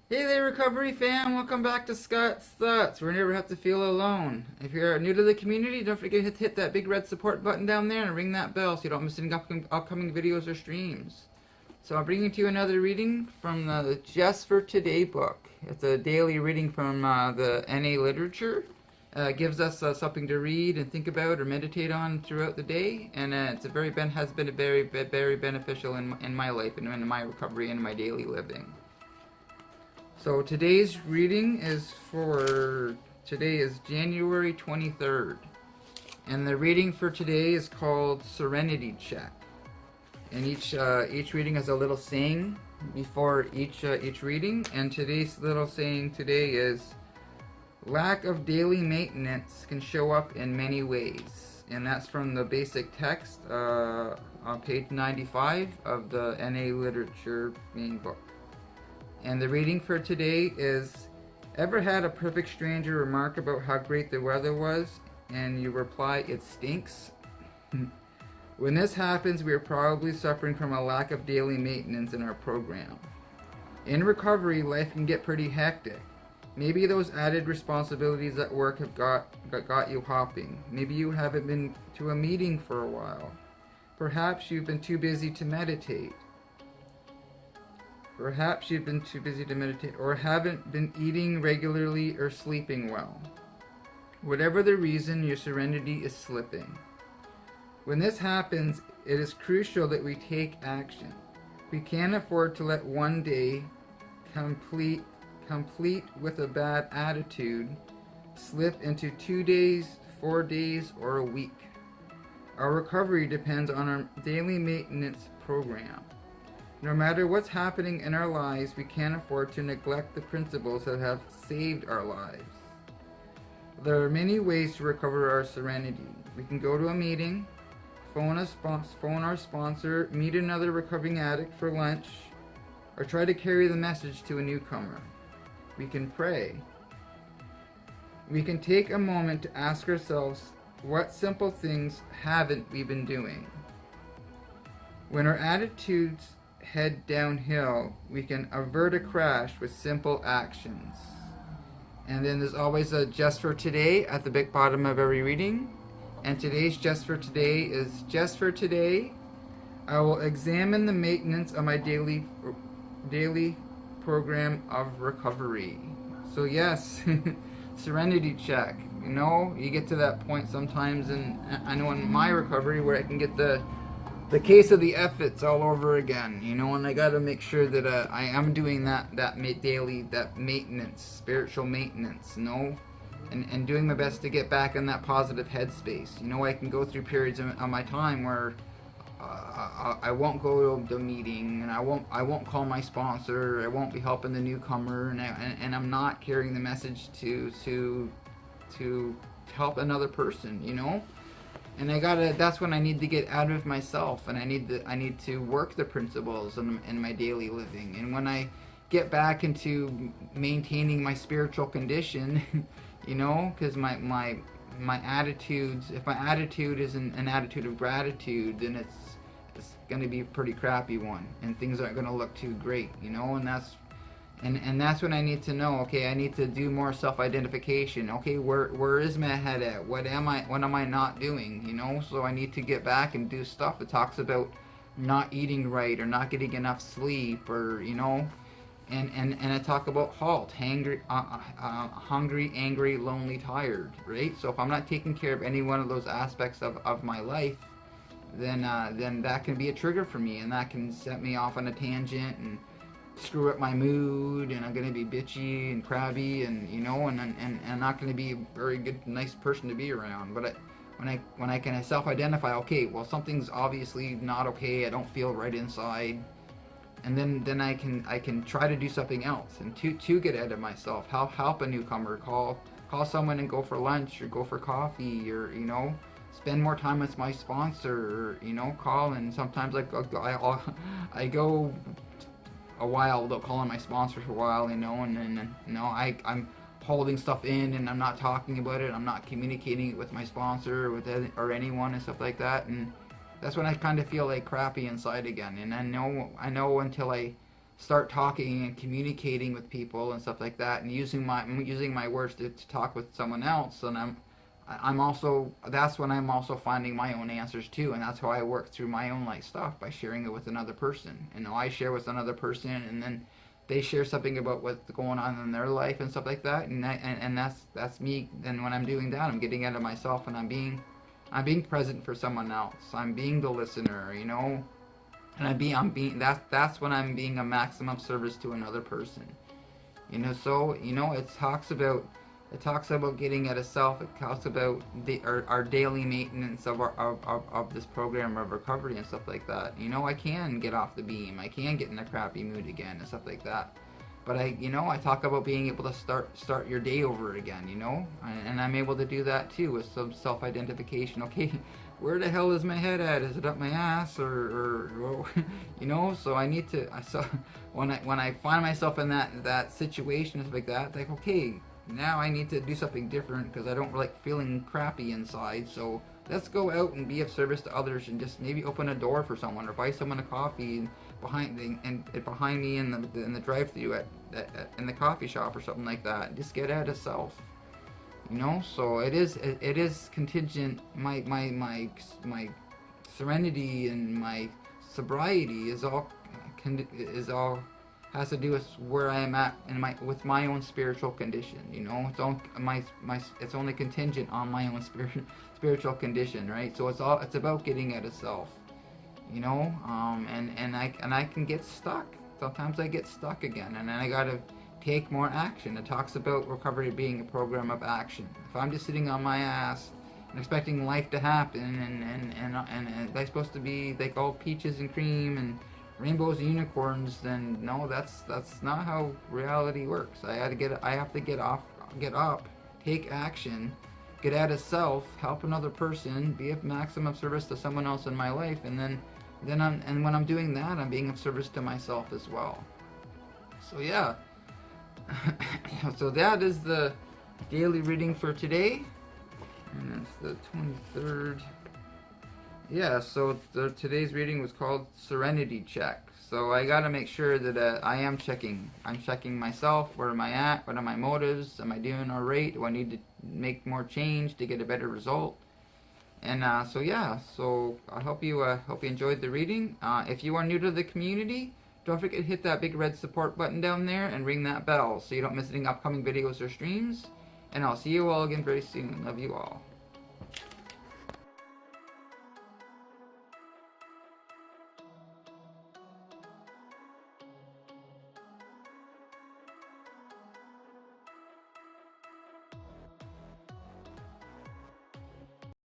Hey there, recovery fam! Welcome back to Scott's Thoughts, where you never have to feel alone. If you're new to the community, don't forget to hit that big red support button down there and ring that bell so you don't miss any upcoming videos or streams. So I'm bringing to you another reading from the Just for Today book. It's a daily reading from the NA literature. It gives us something to read and think about or meditate on throughout the day, and has been very beneficial in my life and in my recovery and my daily living. So today's reading today is January 23rd. And the reading for today is called Serenity Check. And each reading has a little saying before each reading. And today's little saying today is, lack of daily maintenance can show up in many ways. And that's from the basic text on page 95 of the NA Literature main book. And the reading for today is, ever had a perfect stranger remark about how great the weather was, and you reply, it stinks? When this happens, we are probably suffering from a lack of daily maintenance in our program. In recovery, life can get pretty hectic. Maybe those added responsibilities at work have got you hopping. Maybe you haven't been to a meeting for a while. Perhaps you've been too busy to meditate. Perhaps you've been too busy to meditate or haven't been eating regularly or sleeping well. Whatever the reason, your serenity is slipping. When this happens, it is crucial that we take action. We can't afford to let one day, complete with a bad attitude, slip into 2 days, 4 days, or a week. Our recovery depends on our daily maintenance program. No matter what's happening in our lives, we can't afford to neglect the principles that have saved our lives. There are many ways to recover our serenity. We can go to a meeting, phone our sponsor, meet another recovering addict for lunch, or try to carry the message to a newcomer. We can pray. We can take a moment to ask ourselves, what simple things haven't we been doing? When our attitudes head downhill, we can avert a crash with simple actions. And then there's always a just for today at the big bottom of every reading. And today's just for today is, just for today, I will examine the maintenance of my daily program of recovery. So yes, serenity check. You know, you get to that point sometimes, and I know in my recovery where I can get the case of the efforts all over again, you know, and I got to make sure that I am doing that maintenance, spiritual maintenance, you know, and doing my best to get back in that positive headspace. You know, I can go through periods of my time where I won't go to the meeting, and I won't call my sponsor, I won't be helping the newcomer, and I'm not carrying the message to help another person, you know. And that's when I need to get out of myself, and I need to work the principles in my daily living. And when I get back into maintaining my spiritual condition, you know, because my attitudes, if my attitude isn't an attitude of gratitude, then it's going to be a pretty crappy one, and things aren't going to look too great, you know. And that's when I need to know, okay, I need to do more self-identification. Okay, where is my head at? What am I not doing? You know, so I need to get back and do stuff that talks about not eating right or not getting enough sleep, or, you know, and I talk about hungry, angry, lonely, tired, right? So if I'm not taking care of any one of those aspects of my life, then that can be a trigger for me, and that can set me off on a tangent and screw up my mood, and I'm gonna be bitchy and crabby, and, you know, and I'm not gonna be a very good, nice person to be around. But when I can self-identify, okay, well, something's obviously not okay, I don't feel right inside, and then I can try to do something else, and to get out of myself, help a newcomer, call someone and go for lunch, or go for coffee, or, you know, spend more time with my sponsor, or, you know, call. And sometimes I go a while without calling my sponsor for a while, you know, and then, you know, I'm holding stuff in, and I'm not talking about it, I'm not communicating it with my sponsor or anyone and stuff like that, and that's when I kind of feel like crappy inside again. And I know until I start talking and communicating with people and stuff like that, and using my words to talk with someone else. And I'm also, that's when I'm also finding my own answers too, and that's how I work through my own life stuff, by sharing it with another person. You know, I share with another person, and then they share something about what's going on in their life and stuff like that, and that's me. Then when I'm doing that, I'm getting out of myself, and I'm being present for someone else. I'm being the listener, you know, and I'm being that's when I'm being a maximum service to another person. You know, so you know, it talks about getting out of self. It talks about our daily maintenance of this program of recovery and stuff like that. You know, I can get off the beam. I can get in a crappy mood again and stuff like that. But I talk about being able to start your day over again. You know, and I'm able to do that too with some self-identification. Okay, where the hell is my head at? Is it up my ass or you know? So I need to. So when I find myself in that situation and stuff like that, like, okay, now I need to do something different because I don't like feeling crappy inside. So let's go out and be of service to others, and just maybe open a door for someone, or buy someone a coffee behind me in the drive-thru in the coffee shop or something like that. Just get out of self, you know. So it is contingent. My serenity and my sobriety is all has to do with where I am at with my own spiritual condition. You know, it's only contingent on my own spiritual condition, right? So it's about getting out of self. You know, and I can get stuck. Sometimes I get stuck again, and then I gotta take more action. It talks about recovery being a program of action. If I'm just sitting on my ass and expecting life to happen, and that's supposed to be like all peaches and cream and rainbows and unicorns, then no, that's not how reality works. I have to get up, take action, get out of self, help another person, be of maximum service to someone else in my life, and then when I'm doing that, I'm being of service to myself as well. So yeah, so that is the daily reading for today, and it's the 23rd. Yeah, so today's reading was called Serenity Check. So I gotta make sure that I'm checking myself. Where am I at? What are my motives? Am I doing all right? Do I need to make more change to get a better result? And so yeah, so I hope you enjoyed the reading. If you are new to the community, don't forget to hit that big red support button down there and ring that bell so you don't miss any upcoming videos or streams. And I'll see you all again very soon. Love you all.